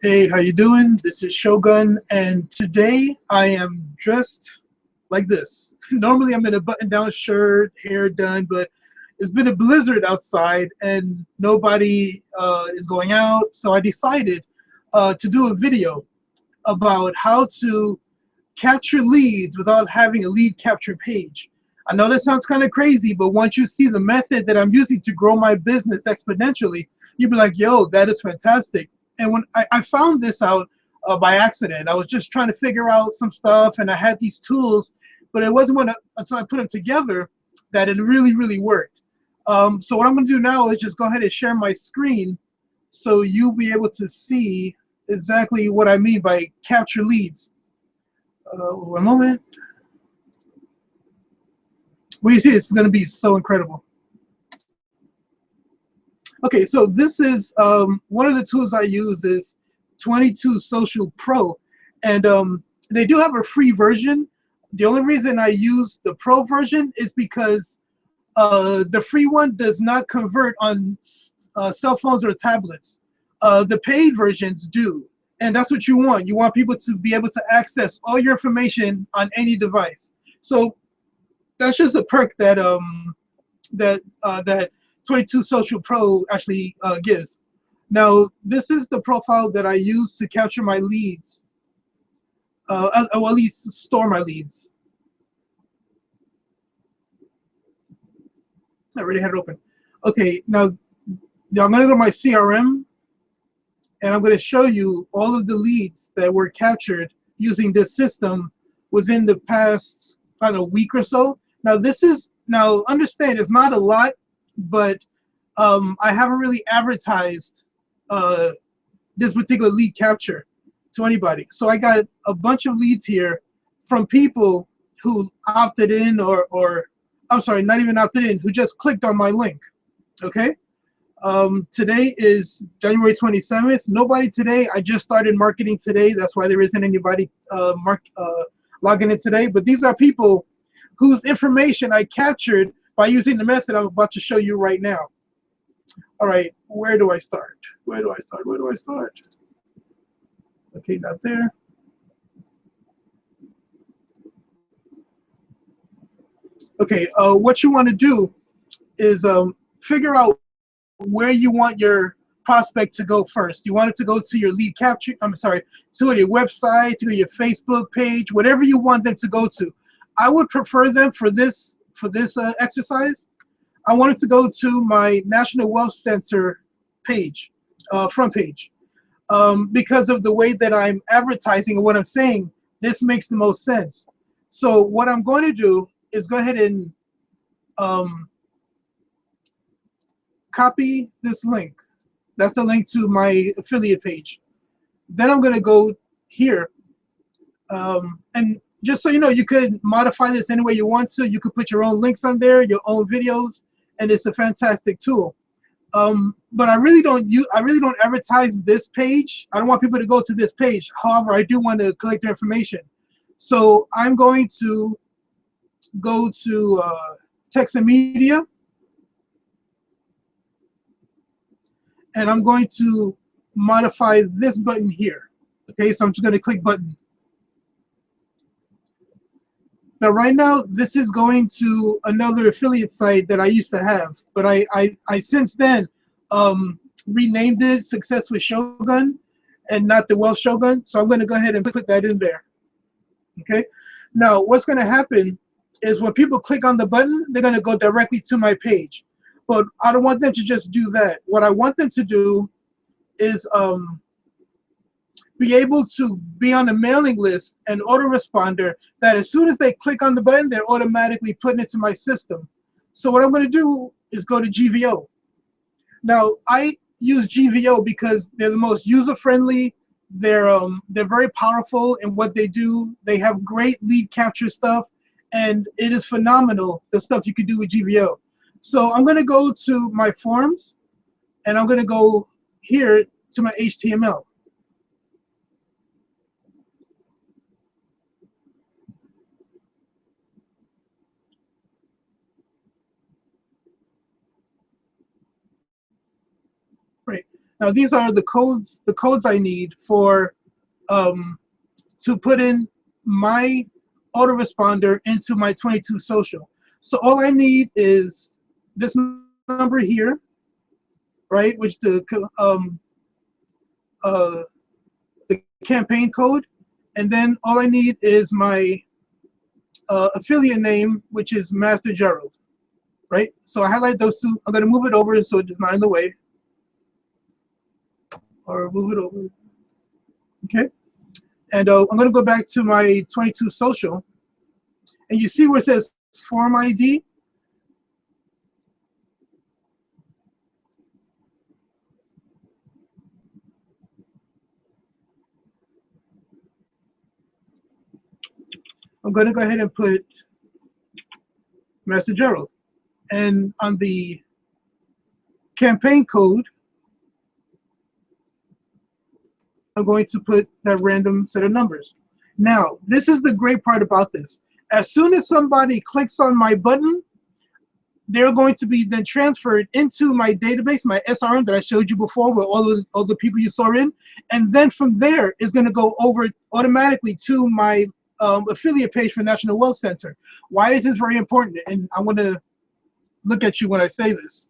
Hey, how you doing? This is Shogun, and today I am dressed like this. Normally I'm in a button-down shirt, hair done, but it's been a blizzard outside and nobody is going out, so I decided to do a video about how to capture leads without having a lead capture page. I know that sounds kind of crazy, but once you see the method that I'm using to grow my business exponentially, you'll be like, yo, that is fantastic. And when I found this out by accident, I was just trying to figure out some stuff and I had these tools, but it wasn't until I put them together that it really worked. So what I'm going to do now is just go ahead and share my screen so you'll be able to see exactly what I mean by capture leads. One moment. Well, you see, it's going to be so incredible. Okay, so this is one of the tools I use is 22 Social Pro, and they do have a free version. The only reason I use the Pro version is because the free one does not convert on cell phones or tablets. The paid versions do, and that's what you want. You want people to be able to access all your information on any device. So that's just a perk that that 22 Social Pro actually gives. Now, this is the profile that I use to capture my leads, or at least store my leads. I already had it open. Okay, now I'm going to go to my CRM, and I'm going to show you all of the leads that were captured using this system within the past, I don't know, week or so. Now understand, it's not a lot, but I haven't really advertised this particular lead capture to anybody. So I got a bunch of leads here from people who opted in, or I'm sorry, not even opted in, who just clicked on my link. Okay. Today is January 27th. Nobody today. I just started marketing today. That's why there isn't anybody logging in today. But these are people whose information I captured by using the method I'm about to show you right now. All right, where do I start? Where do I start? Where do I start? Okay, not there. Okay, what you want to do is figure out where you want your prospect to go first. You want it to go to your lead capture, I'm sorry, to your website, to your Facebook page, whatever you want them to go to. I would prefer them for this exercise. I want it to go to my National Wealth Center page, front page. Because of the way that I'm advertising and what I'm saying, this makes the most sense. So what I'm going to do is go ahead and copy this link. That's the link to my affiliate page. Then I'm going to go here. And just so you know, you could modify this any way you want to. You could put your own links on there, your own videos, and it's a fantastic tool. But I really don't advertise this page. I don't want people to go to this page. However, I do want to collect their information. So I'm going to go to text and media, and I'm going to modify this button here. Okay, so I'm just going to click button. Now, right now, this is going to another affiliate site that I used to have, but I since then renamed it Success with Shogun and not the Wealth Shogun. So I'm going to go ahead and put that in there. Okay. Now, what's going to happen is when people click on the button, they're going to go directly to my page. But I don't want them to just do that. What I want them to do is be able to be on a mailing list and autoresponder that as soon as they click on the button, they're automatically put into my system. So what I'm going to do is go to GVO. Now, I use GVO because they're the most user-friendly. They're very powerful in what they do. They have great lead capture stuff, and it is phenomenal, the stuff you can do with GVO. So I'm going to go to my forms, and I'm going to go here to my HTML. Right. Now these are the codes I need for to put in my autoresponder into my 22 social. So all I need is this number here, right? Which the campaign code, and then all I need is my affiliate name, which is Master Gerald, right? So I highlight those two. I'm gonna move it over so it's not in the way, or move it over. Okay, and I'm gonna go back to my 22 social, and you see where it says Form ID. I'm gonna go ahead and put Master Gerald, and on the campaign code, I'm going to put that random set of numbers. Now, this is the great part about this. As soon as somebody clicks on my button, they're going to be then transferred into my database, my SRM that I showed you before, where all the people you saw in, and then from there is going to go over automatically to my affiliate page for National Wealth Center. Why is this very important? And I want to look at you when I say this.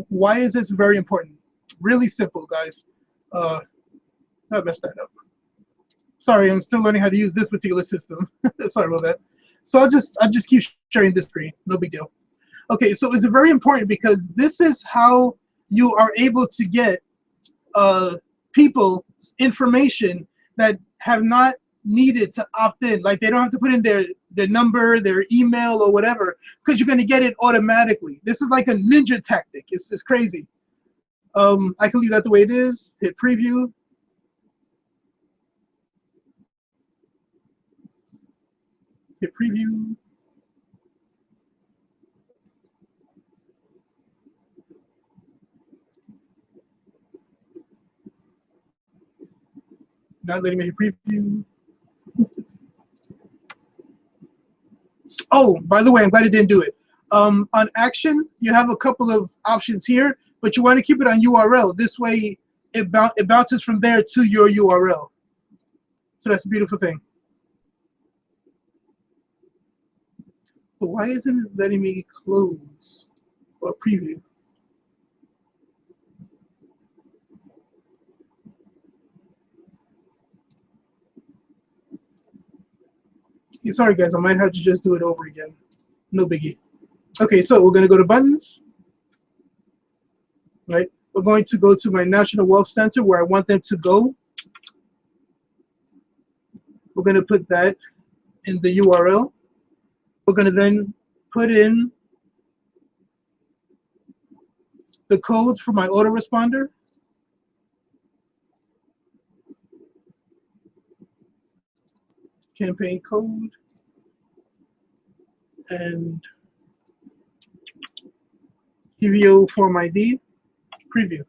Why is this very important? Really simple, guys. I messed that up. Sorry, I'm still learning how to use this particular system. Sorry about that. So I'll just keep sharing this screen. No big deal. Okay, so it's very important because this is how you are able to get people information that have not needed to opt in. Like they don't have to put in their number, their email, or whatever, because you're going to get it automatically. This is like a ninja tactic. It's crazy. I can leave that the way it is. Hit preview. Hit preview. Not letting me hit preview. Oh, by the way, I'm glad it didn't do it. On action, you have a couple of options here, but you want to keep it on URL. This way, it bounces from there to your URL. So that's a beautiful thing. But why isn't it letting me close or preview? Yeah, sorry, guys, I might have to just do it over again. No biggie. Okay, so we're going to go to buttons. Right? We're going to go to my National Wealth Center where I want them to go. We're going to put that in the URL. We're going to then put in the codes for my autoresponder. Campaign code. And TVO Form ID. Preview.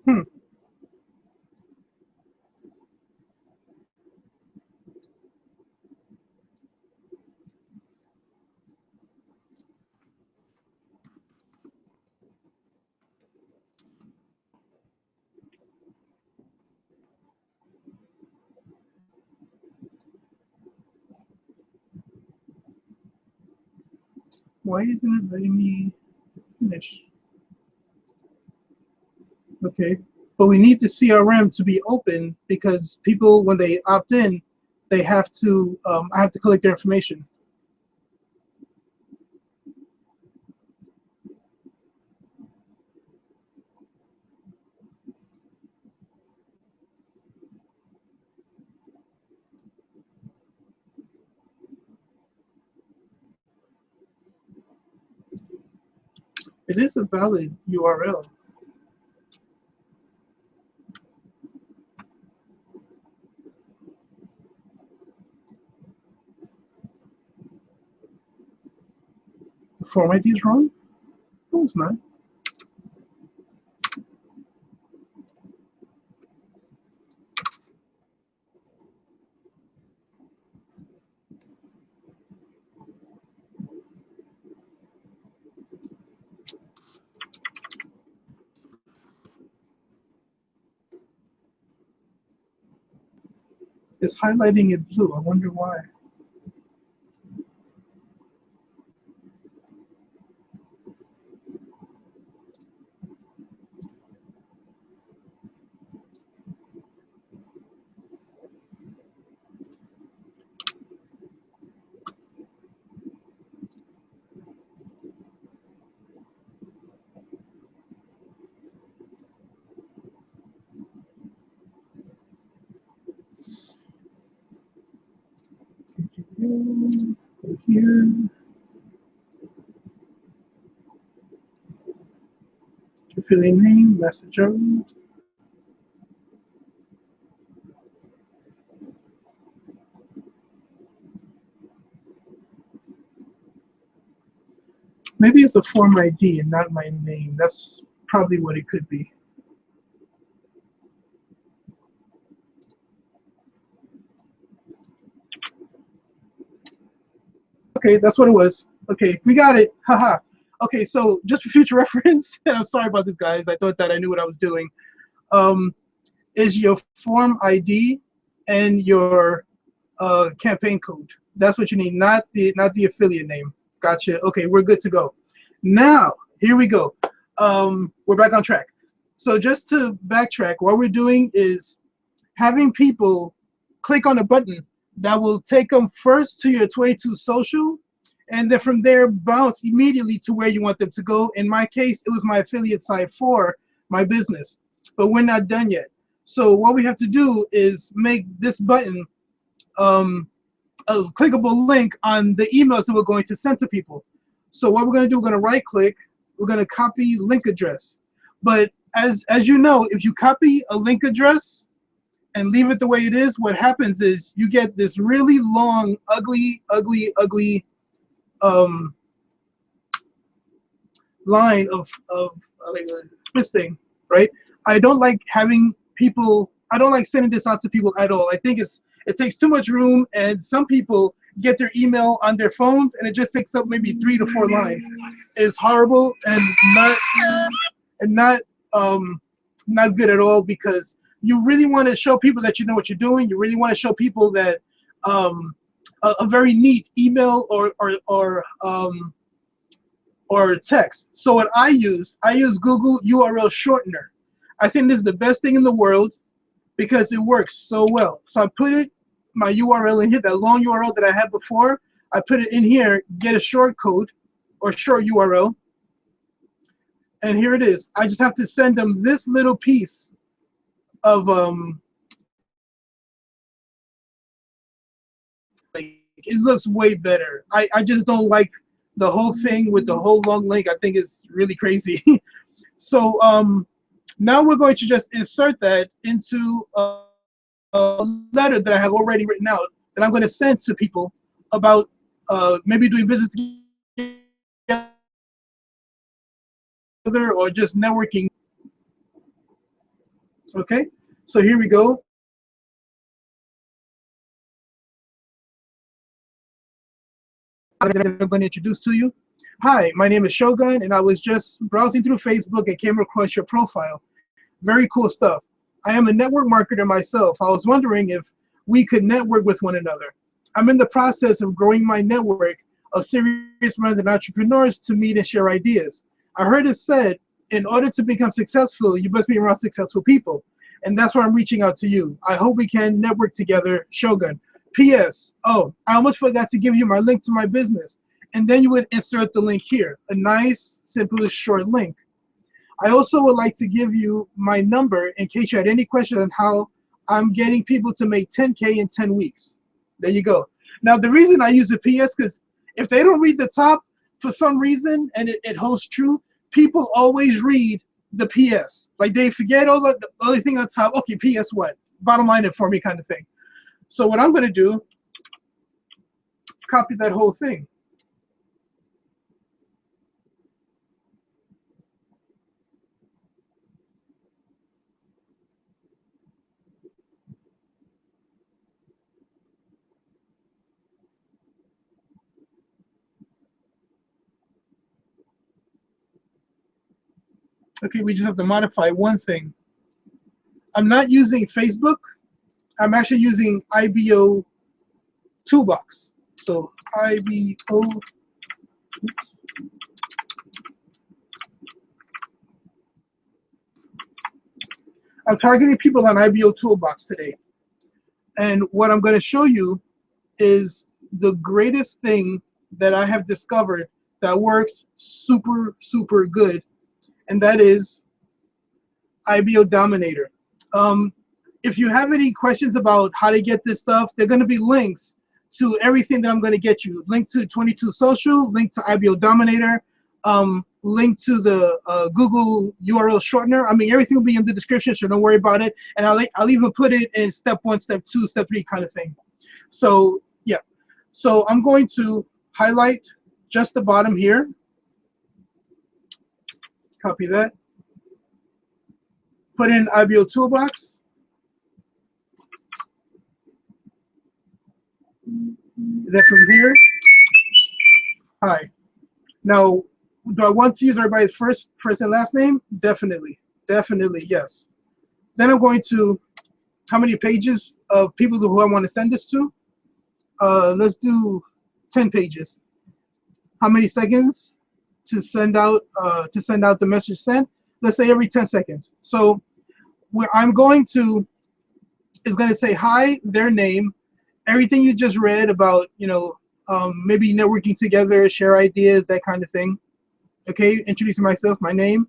Hmm. Why isn't it letting me finish? Okay, but we need the CRM to be open because people, when they opt in, they have to, I have to collect their information. It is a valid URL. The form ID is wrong? No, it's not. It's highlighting it blue. I wonder why. Go here. Affiliate name, message out. Maybe it's the form ID and not my name. That's probably what it could be. Okay, that's what it was. Okay, we got it. Haha. Okay, so just for future reference, and I'm sorry about this, guys. I thought that I knew what I was doing. Is your form ID and your campaign code. That's what you need, not the affiliate name. Gotcha. Okay, we're good to go. Now, here we go. We're back on track. So just to backtrack, what we're doing is having people click on a button that will take them first to your 22 social, and then from there bounce immediately to where you want them to go. In my case, it was my affiliate site for my business, but we're not done yet. So what we have to do is make this button a clickable link on the emails that we're going to send to people. So what we're going to do, we're going to right click, we're going to copy link address. But as you know, if you copy a link address and leave it the way it is, what happens is you get this really long, ugly line of like this thing, right? I don't like having people, I don't like sending this out to people at all. I think it takes too much room, and some people get their email on their phones and it just takes up maybe 3 to 4 lines. It's horrible and not good at all, because you really want to show people that you know what you're doing. You really want to show people that a very neat email or text. So what I use Google URL shortener. I think this is the best thing in the world because it works so well. So I put my URL in here, that long URL that I had before. I put it in here, get a short code or short URL, and here it is. I just have to send them this little piece of it looks way better. I just don't like the whole thing with the whole long link. I think it's really crazy. So now we're going to just insert that into a letter that I have already written out that I'm going to send to people about maybe doing business together or just networking. Okay, so here we go. I'm going to introduce to you. Hi, my name is Shogun, and I was just browsing through Facebook and came across your profile. Very cool stuff. I am a network marketer myself. I was wondering if we could network with one another. I'm in the process of growing my network of serious-minded entrepreneurs to meet and share ideas. I heard it said, in order to become successful, you must be around successful people. And that's why I'm reaching out to you. I hope we can network together, Shogun. P.S. Oh, I almost forgot to give you my link to my business. And then you would insert the link here, a nice, simple, short link. I also would like to give you my number in case you had any questions on how I'm getting people to make 10K in 10 weeks. There you go. Now, the reason I use a PS, because if they don't read the top for some reason, and it holds true, people always read the PS. Like they forget all the other thing on top. Okay, PS what? Bottom line it for me kind of thing. So what I'm going to do, copy that whole thing. Okay, we just have to modify one thing. I'm not using Facebook. I'm actually using IBO Toolbox. So IBO. Oops. I'm targeting people on IBO Toolbox today. And what I'm going to show you is the greatest thing that I have discovered that works super, super good. And that is IBO Dominator. If you have any questions about how to get this stuff, there are going to be links to everything that I'm going to get you. Link to 22 Social, link to IBO Dominator, link to the Google URL shortener. I mean, everything will be in the description, so don't worry about it. And I'll even put it in step 1, step 2, step 3 kind of thing. So yeah, so I'm going to highlight just the bottom here. Copy that. Put in IBO Toolbox. Then from here, hi. Now, do I want to use everybody's first and last name? Definitely, definitely, yes. Then I'm going to, how many pages of people who I want to send this to? Let's do 10 pages. How many seconds to send out the message sent? Let's say every 10 seconds. So where I'm going to is going to say hi, their name, everything you just read about, maybe networking together, share ideas, that kind of thing. Okay, introducing myself, my name,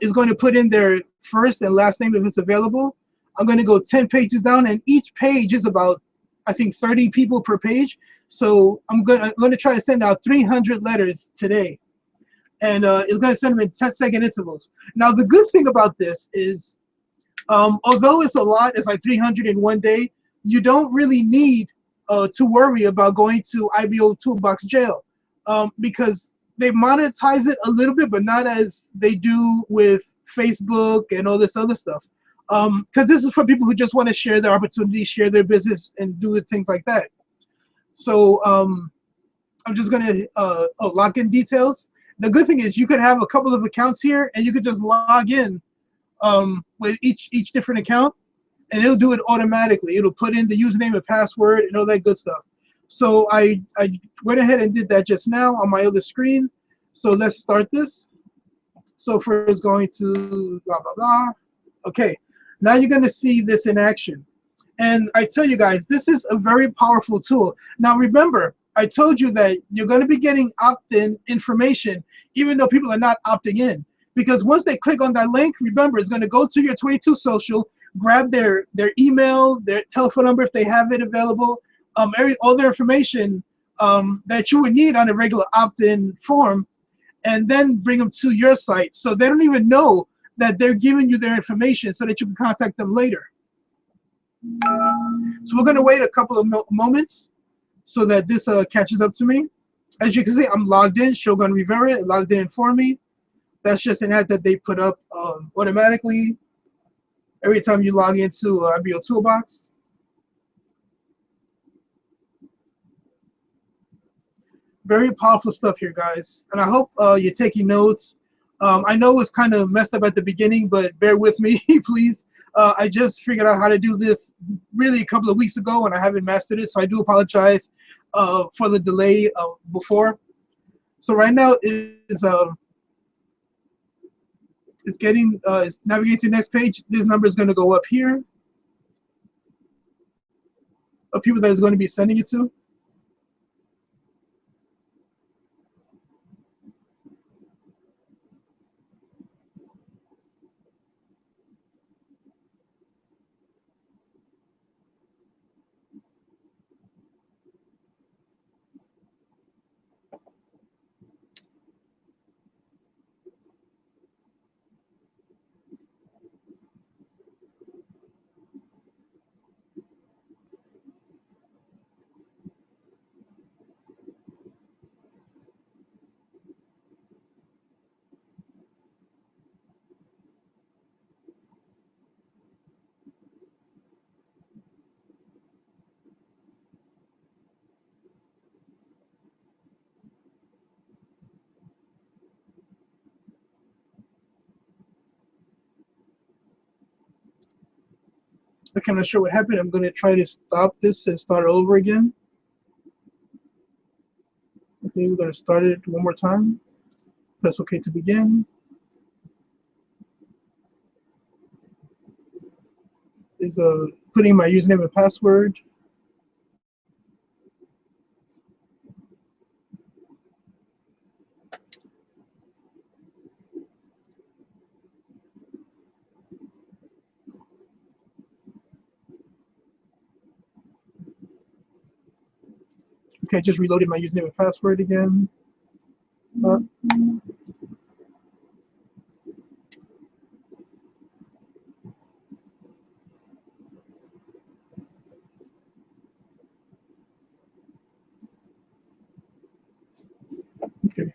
is going to put in their first and last name if it's available. I'm going to go 10 pages down, and each page is about, I think, 30 people per page. So I'm going to try to send out 300 letters today, and it's going to send them in 10-second intervals. Now, the good thing about this is, although it's a lot, it's like 300 in one day, you don't really need to worry about going to IBO Toolbox jail, because they monetize it a little bit, but not as they do with Facebook and all this other stuff. Because this is for people who just want to share their opportunities, share their business, and do things like that. So I'm just going to lock in details. The good thing is you could have a couple of accounts here, and you could just log in with each different account, and it'll do it automatically. It'll put in the username and password and all that good stuff. So I went ahead and did that just now on my other screen. So let's start this. So first going to blah, blah, blah. Okay, now you're going to see this in action. And I tell you guys, this is a very powerful tool. Now remember, I told you that you're going to be getting opt-in information, even though people are not opting in. Because once they click on that link, remember, it's going to go to your 22 Social, grab their email, their telephone number if they have it available, all their information that you would need on a regular opt-in form, and then bring them to your site. So they don't even know that they're giving you their information so that you can contact them later. So we're going to wait a couple of moments so that this catches up to me. As you can see, I'm logged in. Shogun Rivera logged in for me. That's just an ad that they put up automatically every time you log into IBO Toolbox. Very powerful stuff here, guys. And I hope you're taking notes. I know it's kind of messed up at the beginning, but bear with me, please. I just figured out how to do this really a couple of weeks ago, and I haven't mastered it, so I do apologize for the delay before. So right now is it's navigating to the next page. This number is going to go up here of people that is going to be sending it to. Okay, I'm not sure what happened. I'm going to try to stop this and start all over again. Okay, we're going to start it one more time. Press OK to begin. Is putting my username and password. Okay, I just reloaded my username and password again. Okay.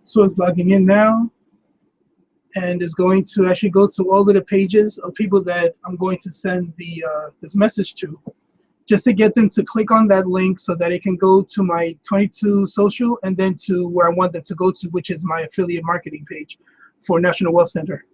So it's logging in now, and is going to actually go to all of the pages of people that I'm going to send the this message to, just to get them to click on that link so that it can go to my 22 social and then to where I want them to go to, which is my affiliate marketing page for National Wealth Center.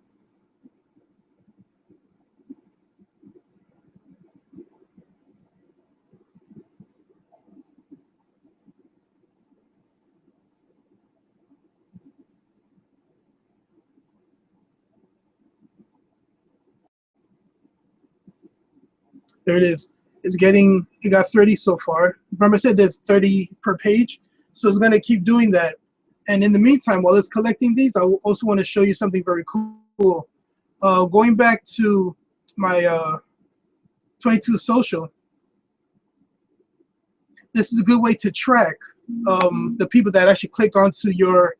There it is. It got 30 so far. Remember I said there's 30 per page, so it's going to keep doing that. And in the meantime, while it's collecting these, I also want to show you something very cool. Going back to my 22 social, this is a good way to track the people that actually click onto your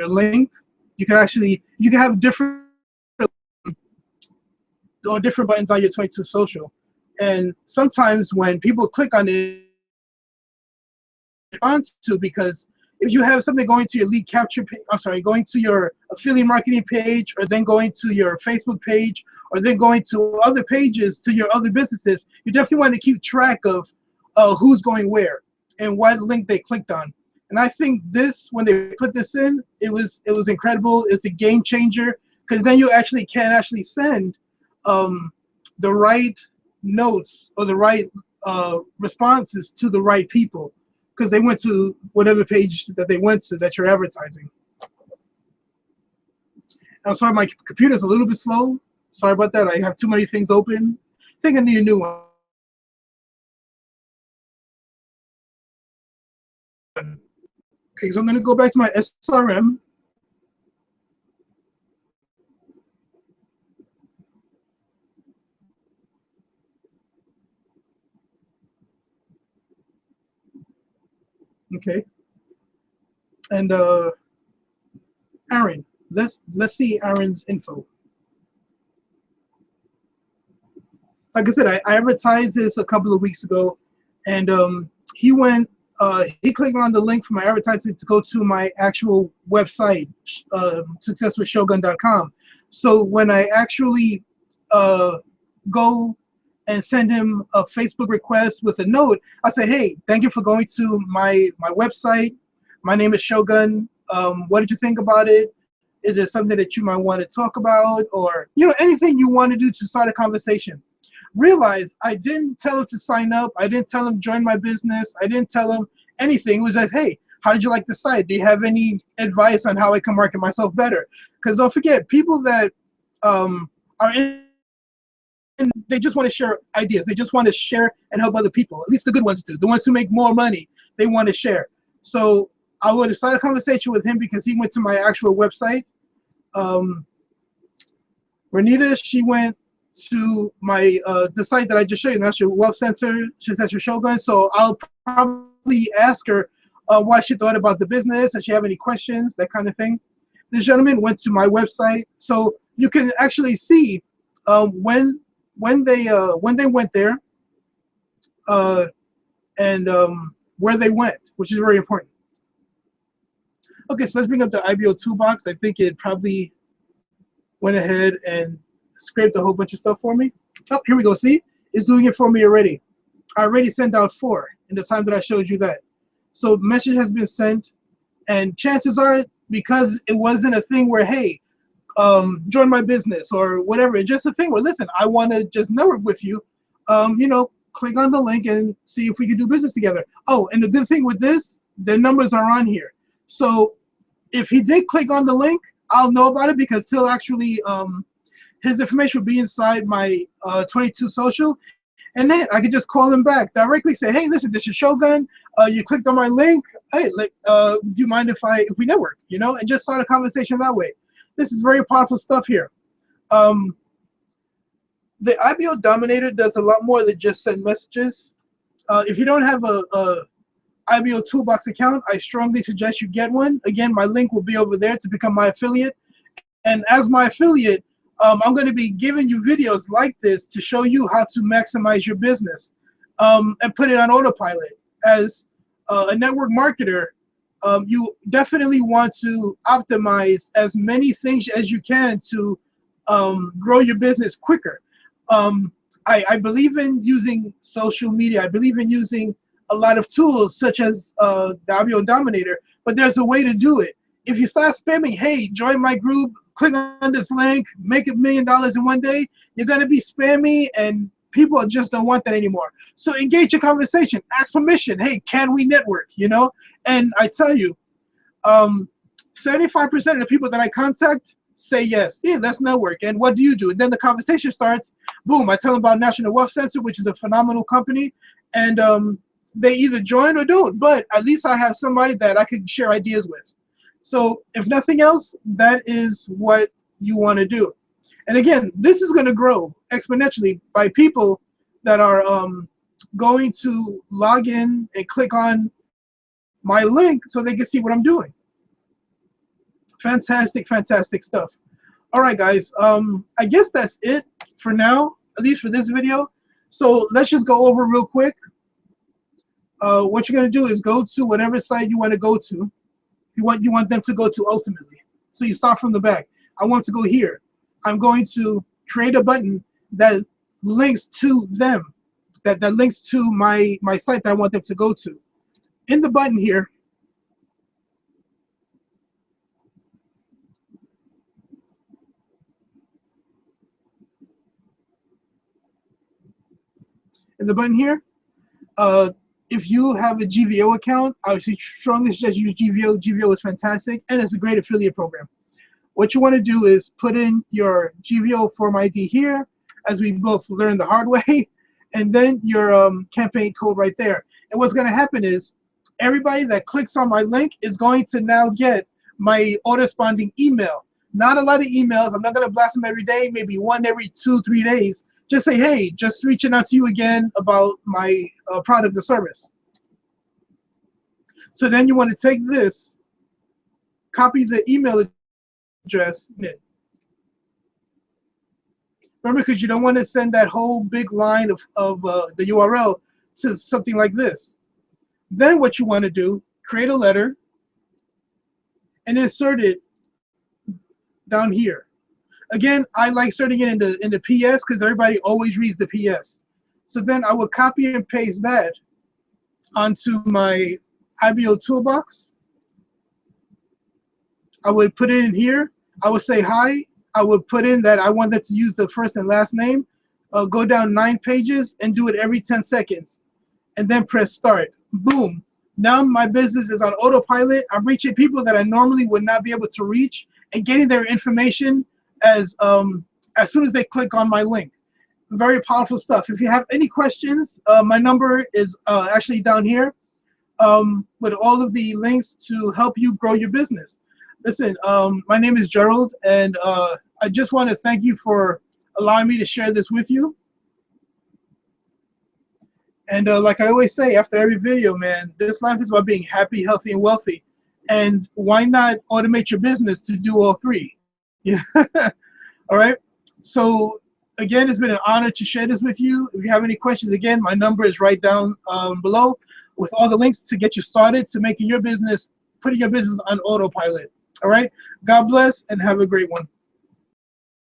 link. You can have different buttons on your 22 social, and sometimes when people click on it, to, because if you have something going to your lead capture page, I'm sorry, going to your affiliate marketing page, or then going to your Facebook page, or then going to other pages to your other businesses, you definitely want to keep track of who's going where and what link they clicked on. And I think this, when they put this in, it was incredible. It's a game changer, because then you actually can send the right notes or the right responses to the right people, because they went to whatever page that they went to that you're advertising. I'm sorry, my computer's a little bit slow. Sorry about that. I have too many things open. I think I need a new one. Okay, so I'm going to go back to my SRM. Okay, and Aaron, let's see Aaron's info. Like I said, I advertised this a couple of weeks ago, and he clicked on the link for my advertising to go to my actual website, successwithshogun.com. So when I actually go and send him a Facebook request with a note. I say, hey, thank you for going to my website. My name is Shogun. What did you think about it? Is there something that you might want to talk about, or anything you want to do to start a conversation? Realize I didn't tell him to sign up. I didn't tell him join my business. I didn't tell him anything. It was like, hey, how did you like the site? Do you have any advice on how I can market myself better? Because don't forget, people that are in, they just want to share ideas. They just want to share and help other people. At least the good ones do. The ones who make more money, they want to share. So I would start a conversation with him because he went to my actual website. Renita, she went to my the site that I just showed you, National Wealth Center. She says your Shogun. So I'll probably ask her what she thought about the business. Does she have any questions? That kind of thing. This gentleman went to my website, so you can actually see when they went there and where they went, which is very important. Okay, so let's bring up the IBO toolbox. I think it probably went ahead and scraped a whole bunch of stuff for me. Oh, here we go. See, it's doing it for me already. I already sent out 4 in the time that I showed you that. So message has been sent, and chances are, because it wasn't a thing where, hey, join my business or whatever. It's just a thing where, listen, I want to just network with you. Click on the link and see if we can do business together. Oh, and the good thing with this, the numbers are on here. So if he did click on the link, I'll know about it because he'll actually, his information will be inside my 22 social. And then I could just call him back directly, say, hey, listen, this is Shogun. You clicked on my link. Hey, do you mind if we network, and just start a conversation that way. This is very powerful stuff here. The IBO Dominator does a lot more than just send messages. If you don't have a IBO Toolbox account, I strongly suggest you get one. Again, my link will be over there to become my affiliate. And as my affiliate, I'm going to be giving you videos like this to show you how to maximize your business and put it on autopilot. As a network marketer, you definitely want to optimize as many things as you can to grow your business quicker. I believe in using social media. I believe in using a lot of tools such as the IBO Dominator, but there's a way to do it. If you start spamming, hey, join my group, click on this link, make $1 million in one day, you're going to be spammy and people just don't want that anymore. So engage in conversation, ask permission. Hey, can we network? And I tell you, 75% of the people that I contact say yes. Yeah, let's network. And what do you do? And then the conversation starts. Boom, I tell them about National Wealth Center, which is a phenomenal company. And they either join or don't. But at least I have somebody that I could share ideas with. So if nothing else, that is what you want to do. And again, this is going to grow exponentially by people that are going to log in and click on my link so they can see what I'm doing. Fantastic, fantastic stuff. All right, guys. I guess that's it for now, at least for this video. So let's just go over real quick. What you're going to do is go to whatever site you want to go to. You want them to go to ultimately. So you start from the back. I want to go here. I'm going to create a button that links to them, that links to my site that I want them to go to. In the button here, if you have a GVO account, I would strongly suggest use GVO. GVO is fantastic, and it's a great affiliate program. What you want to do is put in your GVO form ID here, as we both learned the hard way, and then your campaign code right there. And what's going to happen is everybody that clicks on my link is going to now get my auto-responding email. Not a lot of emails. I'm not going to blast them every day, maybe one every 2-3 days. Just say, hey, just reaching out to you again about my product or service. So then you want to take this, copy the email address. Remember, because you don't want to send that whole big line of the URL to something like this. Then what you want to do, create a letter and insert it down here. Again, I like inserting it in the PS because everybody always reads the PS. So then I would copy and paste that onto my IBO toolbox. I would put it in here. I would say hi. I would put in that I want them to use the first and last name. Go down 9 pages and do it every 10 seconds. And then press start. Boom. Now my business is on autopilot. I'm reaching people that I normally would not be able to reach and getting their information as soon as they click on my link. Very powerful stuff. If you have any questions, my number is actually down here with all of the links to help you grow your business. Listen, my name is Gerald, and I just want to thank you for allowing me to share this with you. And like I always say after every video, man, this life is about being happy, healthy, and wealthy. And why not automate your business to do all three? Yeah. All right. So again, it's been an honor to share this with you. If you have any questions, again, my number is right down below with all the links to get you started to making your business, putting your business on autopilot. All right. God bless and have a great one.